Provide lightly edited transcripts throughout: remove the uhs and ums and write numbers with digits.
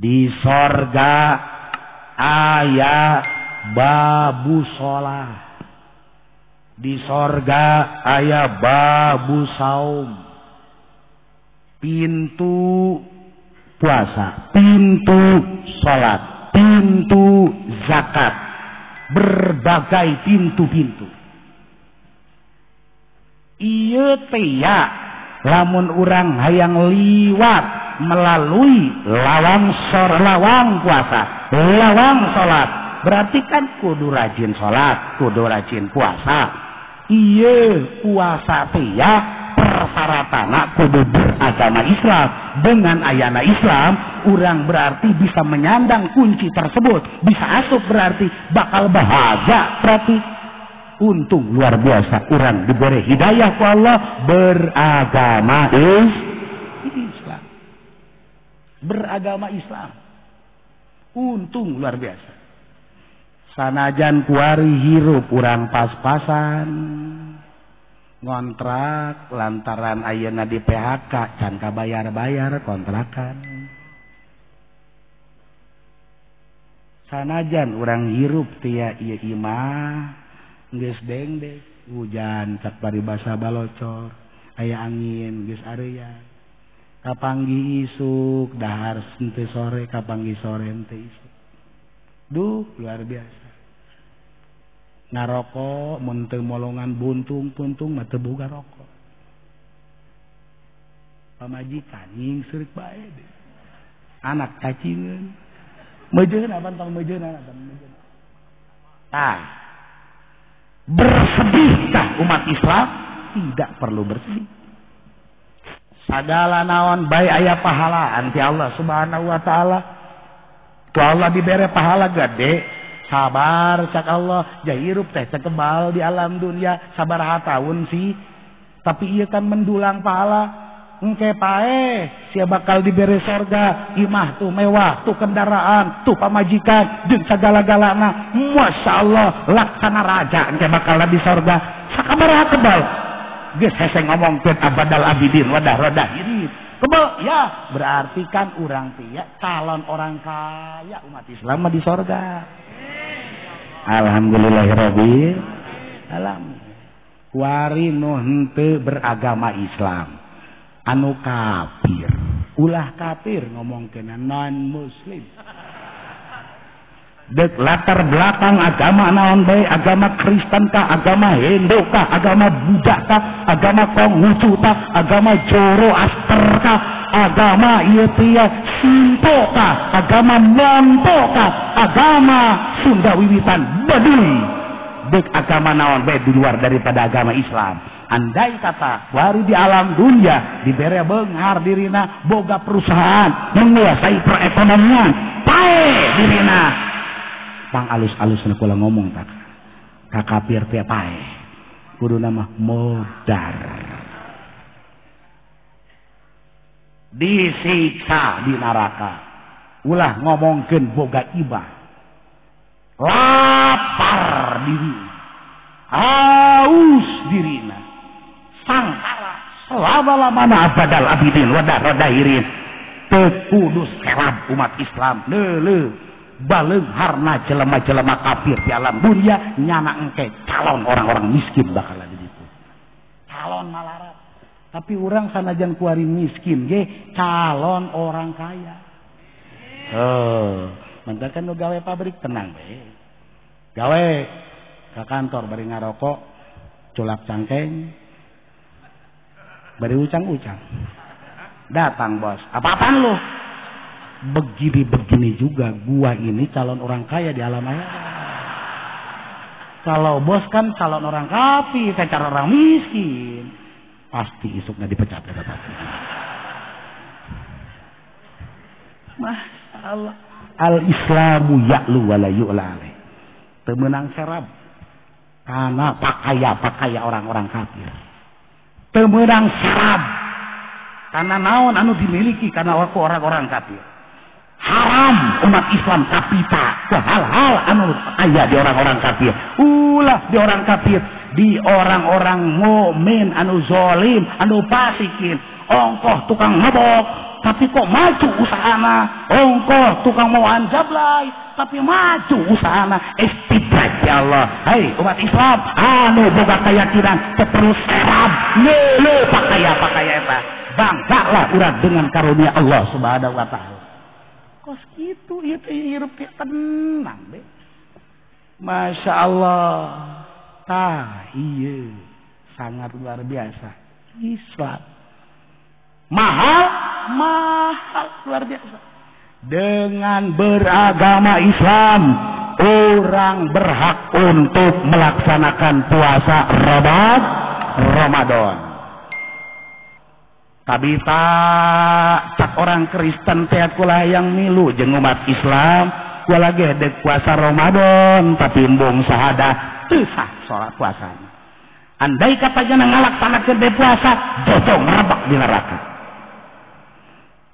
Di sorga aya babu sholat, di sorga aya babu saum, pintu puasa, pintu sholat, pintu zakat, berbagai pintu-pintu. Ieu teh ya lamun urang hayang liwat melalui lawang puasa, lawang sholat, berarti kan kudu rajin sholat, kudu rajin puasa. Ieu puasa teh ya persyaratanna kudu beragama Islam. Dengan ayana Islam urang berarti bisa menyandang kunci tersebut, bisa asup berarti bakal bahagia. Berarti untung luar biasa urang diberi hidayah ku Allah beragama Islam, beragama Islam. Untung luar biasa. Sanajan kuari hirup urang pas-pasan ngontrak lantaran ayeuna di PHK can kabayar-bayar kontrakan. Sanajan urang hirup tia ieu imah geus dengdek hujan cak paribasa balocor aya angin geus areya kapanggi isuk dahar henteu sore kapanggi sore henteu isuk. Duh luar biasa. Ngarokok mun teu molongan buntung-puntung mah teu boga rokok. Pamajikan nying seureuk bae deh. Anak cacingeun. Meujeun apa tong meujeun apa meujeun. Tah. Bersedihkah umat Islam? Tidak perlu bersedih. Sagala naon bae aya pahalaan ti Allah Subhanahu wa taala. Ku Allah dibere pahala gede. Sabar cak Allah, jahirup teh kebal di alam dunia, sabar tahun sih. Tapi ieu kan mendulang pahala. Engke pae sia bakal diberi sorga, imah tuh mewah, tuh kendaraan, tuh pamajikan, jeung sagala-galana. Masya Allah, laksana raja engke bakal di sorga. Sakabaraha kebal? Geus hese ngomongkeun abadal abidin wadah rodahirin. Kebal ya, berarti kan urang teh ya calon orang kaya umat Islam mah di sorga. Alhamdulillahirabbil alamin. Kuari nu henteu beragama Islam anu kafir, ulah kafir ngomongkeun non muslim. Dek latar belakang agama naon bae, agama Kristen kah, agama Hindu kah, agama Buddha kah, agama Konghucu kah, agama Zoroaster kah, agama ieu teh Sinto kah, agama Monto kah, agama Sunda Wiwitan Baduy. Dek agama naon bae di luar daripada agama Islam. Andai kata wari di alam dunia dibere beunghar dirina boga perusahaan menguasai perekonomian pae dirina pang alus-alusna kula ngomong tak ka kafir teh pae kudu nama modar disiksa di neraka. Ulah ngomongkeun boga ibah lapar diri haus dirina sangkara selama-lamana abadal abidin wadah rodahirin teu kudu serab umat Islam leuleuh baleung harna jelema-jelema kafir di alam dunia nyana engke calon orang-orang miskin bakal di ditu. Calon malarat. Tapi urang sanajan kuari miskin ge calon orang kaya. Mantap kan nu gawe pabrik tenang bae. Gawe ka kantor bari ngarokok, culak cangkeng. Bari ucang-ucang. Datang bos, apa-apaan lu? Begini juga gua ini calon orang kaya di alam akhirat. Kalau bos kan calon orang kafir, saya calon orang miskin. Pasti isuknya dipecat ya tetap. Masya Allah. Al-Islamu ya'lu wa la yu'la alaih. Temenang serab. Karena pakaya orang-orang kafir. Temenang serab. Karena naon anu dimiliki karena aku orang-orang kafir. Haram umat Islam kapita ke hal-hal anu aya di orang-orang kafir. Ulah di orang kafir, di orang-orang mukmin anu zalim, anu fasikin, ongkoh tukang mabok, tapi kok maju usahana, ongkoh tukang mau anjablay, tapi maju usahana. Istidraj ya Allah. Hei umat Islam, anu boga keyakinan terus serab nele pakaya eta. Banggalah urang dengan karunia Allah Subhanahu wa taala. Kos kitu ieu teh hirup teh tenang be. Masya Allah. Tah iya sangat luar biasa. Islam mahal luar biasa. Dengan beragama Islam orang berhak untuk melaksanakan puasa Ramadan. Kabita cak orang Kristen teh kula yang milu jeung umat Islam kula ge dek puasa Ramadan tapi embung sahadah teu sah salat puasana. Andai katanya ngalaksanakeun be puasa jojong rabak di neraka.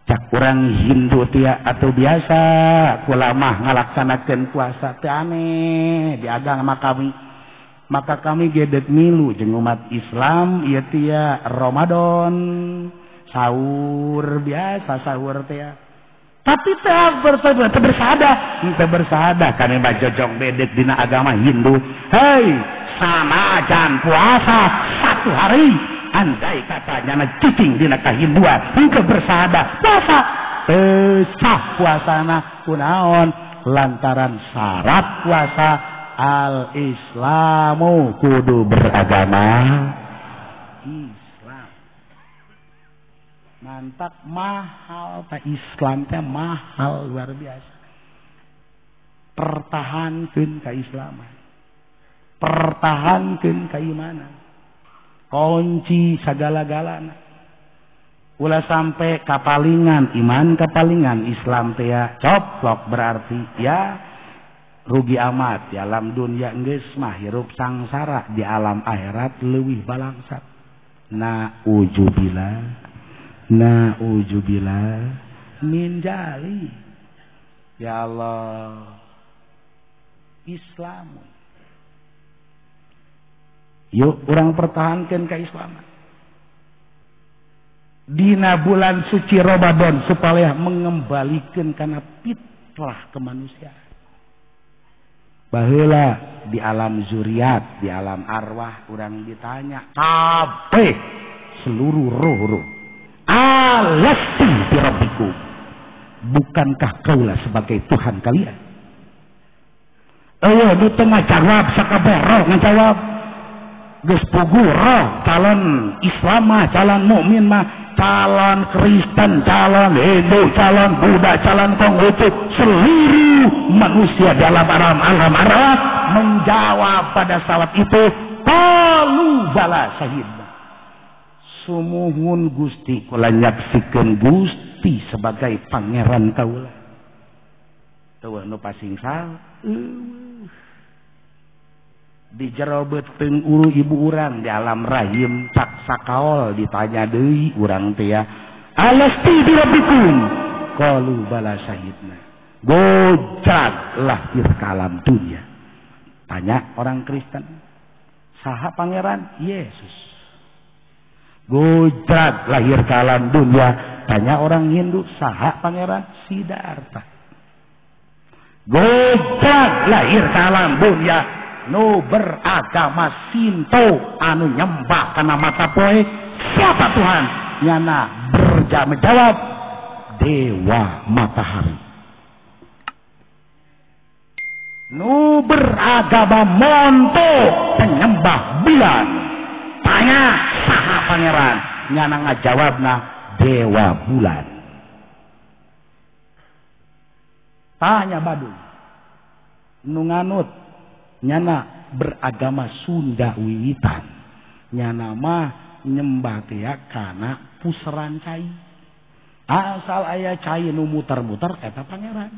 Cak urang Hindu tia atau biasa kula mah ngalaksanakeun puasa teu aneh di agama kami. Maka kami gedek milu jeung umat Islam ieu tia Ramadan sahur biasa sahur tia. Tapi teu bersahadah kana mah jojong bedek dina agama Hindu. Hei, sanajan puasa 1 hari andai katanya cicing dina kahinduan henteu bersahadah puasa teu sah puasana kunaon lantaran syarat puasa al-islamu kudu beragama Islam. Mantap mahal ta Islam teh mahal luar biasa. Pertahankeun keislaman. Pertahankeun keimanan. Kunci sagala-galana. Ulah sampai kapalingan iman kapalingan Islam teh coplok berarti ya rugi amat di alam dunia geus mah hirup sangsara di alam akhirat leuwih balangsat. Nauzubillah min jali. Ya Allah. Islam. Yuk orang pertahankan keislaman. Dina bulan suci Ramadan supaya mengembalikan karena fitrah kemanusiaan. Baheula di alam zuriat, di alam arwah orang ditanya kabeh seluruh roh-roh. Alasti bi rabbikum. Bukankah kaulah sebagai Tuhan kalian? Ayo di tengah jawab sakabeh roh ngajawab. Geus pugu roh calon Islam mah, calon mukmin mah, calon Kristen, calon Hindu, calon Buddha, calon Konghucu, seluruh manusia dalam alam arwah menjawab pada saat itu qalu bala syahidna. Sumuhun Gusti kula nyaksikeun Gusti sebagai pangeran kaula. Teu nu pasingsal di jero beuteung ulu ibu urang di alam rahim cak sakaol ditanya deui urang teh ya alasti bi rabbikum qalu bala syahidna gojag lahir ka alam dunia. Tanya orang Kristen saha pangeran Yesus. Gojag lahir ka alam dunia. Tanya orang Hindu saha pangeran Siddhartha. Gojag lahir ka alam dunia. Nu beragama Sinto anu nyembah kana mata poe siapa Tuhan? Nyana menjawab dewa matahari. Nu beragama Monto penyembah bulan. Tanya saha pangeran? Nyana ngajawabna dewa bulan. Tanya Baduy. Nu nganut nyana beragama Sunda wiwitan. Nyana mah nyembah teh kana puseran cai. Asal aya cai nu muter-muter eta pangeran.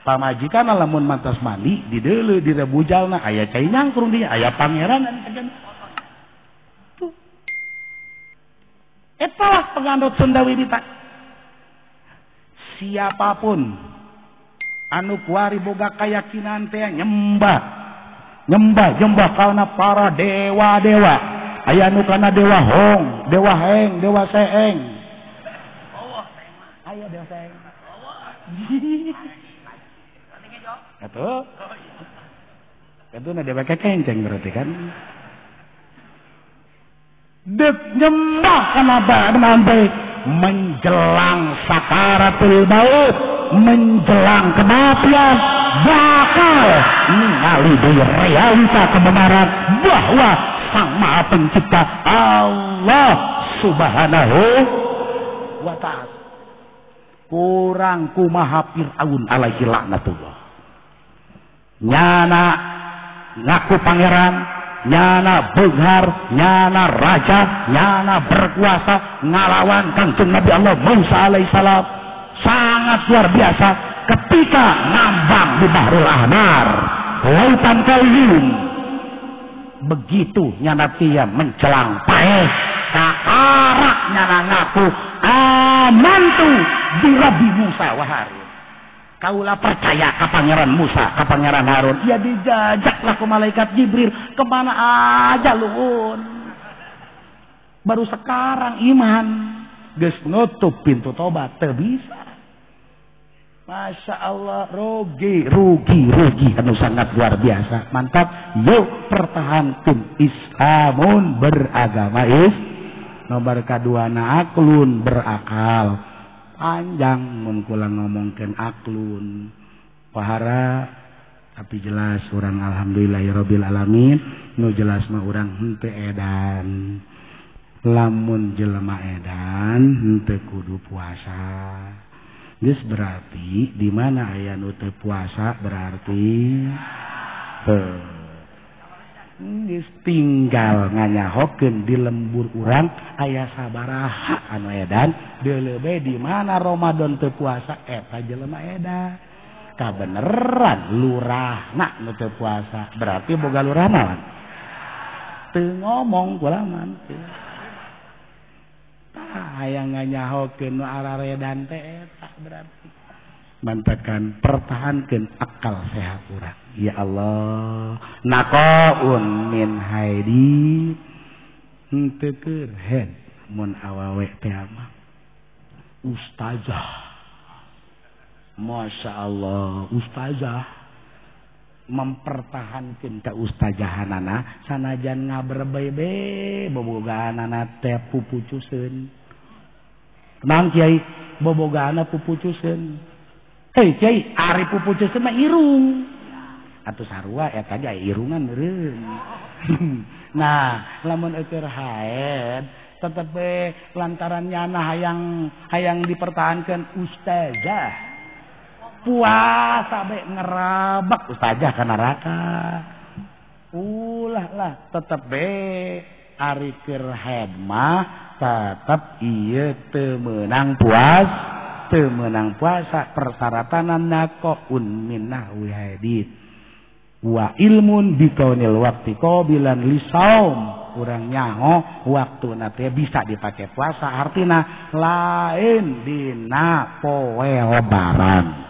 Pamajikan lamun mantas mandi di deuleu di rebujalna aya cai nyangkrung dia aya pangeran anu kagan. Tuh. Etalah penganut Sunda wiwitan. Siapapun anu kuari boga kayakinan teh nyembah kana para dewa-dewa aya nu kana dewa hong, dewa heng, dewa seeng. Aya dewa seeng. Atuh. Itu na dewa kekenceng berarti kan. Dek nyembah kana nanti menjelang sakaratul maut, menjelang kematian bakal ningali deui realita kebenaran bahwa Sang Maha Pencipta Allah Subhanahu wa ta'ala kurang kumaha Fir'aun alaihi laknatullah nyana ngaku pangeran, nyana beunghar, nyana raja, nyana berkuasa ngalawan Kangjeng Nabi Allah Musa alaihissalam sangat luar biasa ketika ngambang di Bahrul Ahmar lautan kauyung. Begitu nyana tia menjelang paeh kaarak nyana ngaku amantu bi Rabbi Musa wa Harun. Kaulah percaya ke pangeran Musa, ke pangeran Harun. Ya dijajaklah ke malaikat Jibril kemana aja luhun. Baru sekarang iman geus nutup pintu tobat teu bisa. Masya Allah, rugi anu sangat luar biasa. Mantap, yuk pertahankan Islamun beragama nomor kedua aklun berakal. Panjang mun kula ngomongkeun aklun pahara tapi jelas urang alhamdulillahirabbil alamin nu jelas mah urang henteu edan. Lamun jelema edan henteu kudu puasa. Geus berarti di mana aya nu teu puasa berarti geus tinggal nganyahokeun di lembur urang aya sabaraha anu edan deuleuh di mana Ramadan teu puasa eta jelema edan. Kabeneran lurahna nu teu puasa berarti boga lurah naon? Teu ngomong kulaman. Hayang nganyahokeun nu araredan teh eta berarti mantakan pertahankeun akal sehat urang. Ya Allah, naqaun min haidi henteu keur head mun awewe teh mah ustazah. Masya Allah, ustazah mempertahankeun kaustazahanana sanajan ngaberbebe bobogaanana teh pupucuseun. Nang Kiai bobogaana pupucuseun. Hei Kiai, ari pupucuseun mah irung. Atuh sarua eta ge irungan meureun. Nah, lamun eueur haed tetep lantaran nyana hayang dipertahankeun ustazah. Puasa be ngerabak ustazah ka neraka. Ulah lah tetep be ari keur haed mah tetep ieu teu meunang puasa persyaratanna qaun min nahwi hadid wa ilmun bikaunil waqti qabilan lisaum urang nyaho waktuna teh bisa dipake puasa artina lain dina poe lebaran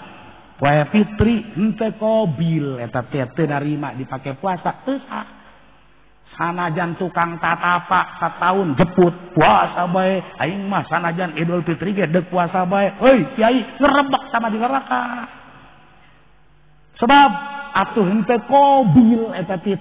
poe fitri henteu qabil eta teh teu narima dipake puasa teu sah. Sanajan tukang tatapa sataun jeput puasa bae aing mah sanajan Idul Fitri ge deuk puasa bae heuy Kiai ngerebek sama di neraka sebab atuh henteu qabil eta teh